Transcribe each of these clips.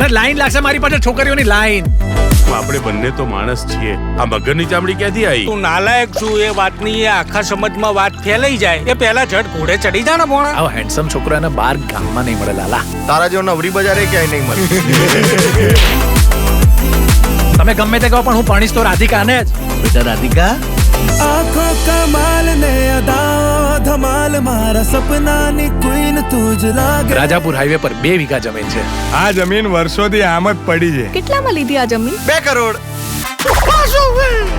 અરે લાઈન લાગશે મારી પાસે છોકરીઓની લાઈન. આપણે બંને તો માણસ છીએ. આ મગરની ચામડી ક્યાંથી આવી? તું નાલાયક છું એ વાતની એ આખા સમાજમાં વાત ફેલાઈ જાય એ પહેલા ઝટ ઘોડે ચડી જા ને ભોણા. આવો હેન્ડસમ છોકરો એને બાર ગામમાં નહીં મળે લાલા. તારા જેવો નવરી બજારે ક્યાંય નહીં મળે. તમે ગમે તે કહો પણ હું ભણીશ તો રાધિકાને જ. બેટા રાધિકા, આંખો કમાલ ને અદા ધમાલ મારા સપનાની ક્વીન તું જ લાગે. રાજાપુર હાઈવે પર 2 વીઘા જમીન છે. આ જમીન વર્ષોથી આમ જ પડી છે. કેટલામાં લીધી આ જમીન? 2 કરોડ.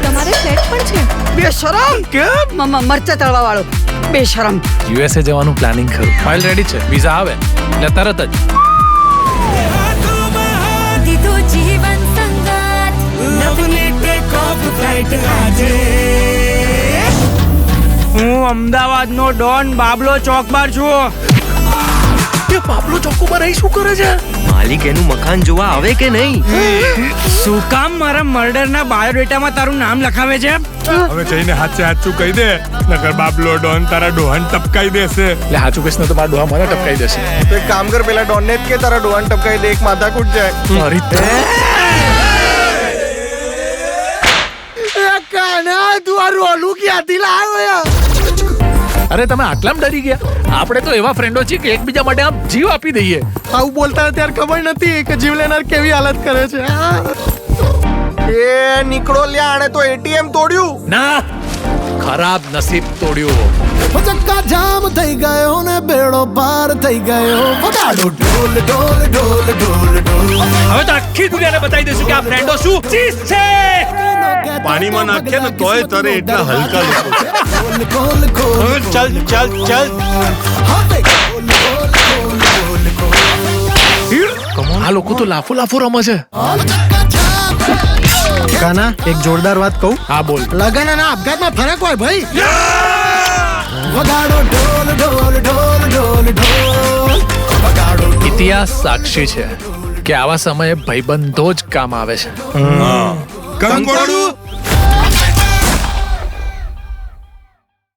તમારે ફ્લેટ પણ છે? બેશરમ કેમ મરચા તળવા વાળો બેશરમ. યુએસએ જવાનું પ્લાનિંગ કરું. ફાઇલ રેડી છે, વિઝા આવે એટલે તરત જ. દીધું જીવન સંગાત નવની ટેક ઓફ ફ્લાઇટ આજે. હું અમદાવાદનો ડોન બાબલો ચોકબાર છું. એ પાપલો ચોક્કુમાં રહી શું કરે છે? માલિક એનું મકાન જોવા આવે કે નહીં? શું કામ મારા મર્ડરના બાયોડેટામાં તારું નામ લખાવે છે? હવે જઈને હાચે હાચું કહી દે, નકર બાબલો ડોન તારા ડોહન ટપકાઈ દેશે. એટલે હાચું કહીશ ને તો મારા ડોહા મને ટપકાઈ દેશે. તો એક કામ કર, પેલા ડોન ને જ કે તારા ડોહાન ટપકાઈ દે, એક માથાકૂટ જાય. મારી કાના તું આ રોલું ક્યાંથી લાવ્યો? અરે તમે આટલામાં ડરી ગયા? આપણે તો એવા ફ્રેન્ડો છીએ કે એકબીજા માટે આમ જીવ આપી દઈએ. આવું બોલતા ત્યારે ખબર નથી કે જીવ લેનાર કેવી હાલત કરે છે. એ નીકળો લ્યા, આણે તો એટીએમ તોડ્યું. ના, ખરાબ નસીબ તોડ્યું. ચક્કા જામ થઈ ગયો ને બેડો પાર થઈ ગયો. વગાડો ઢોલ ઢોલ ઢોલ ઢોલ ઢોલ. હવે તો આખી દુનિયાને બતાવી દઈશું કે આ ફ્રેન્ડો શું ચીજ છે. પાણીમાં નાખીએ ને તોય તરે એટલા હલકા લોકો. ખોલ ખોલ ચલ ચલ ચલ. હવે ખોલ ખોલ ખોલ ખોલ. આ લોકો તો લાફો લાફો રમે છે. કાના, એક જોરદાર વાત કહું? હા બોલ. લગન અને આપઘાતમાં ફરક હોય ભાઈ. વગાડો ઢોલ ઢોલ ઢોલ ઢોલ ઢોલ. વગાડો ઇતિહાસ સાક્ષી છે કે આવા સમયે ભાઈબંધો જ કામ આવે છે. કંકોડું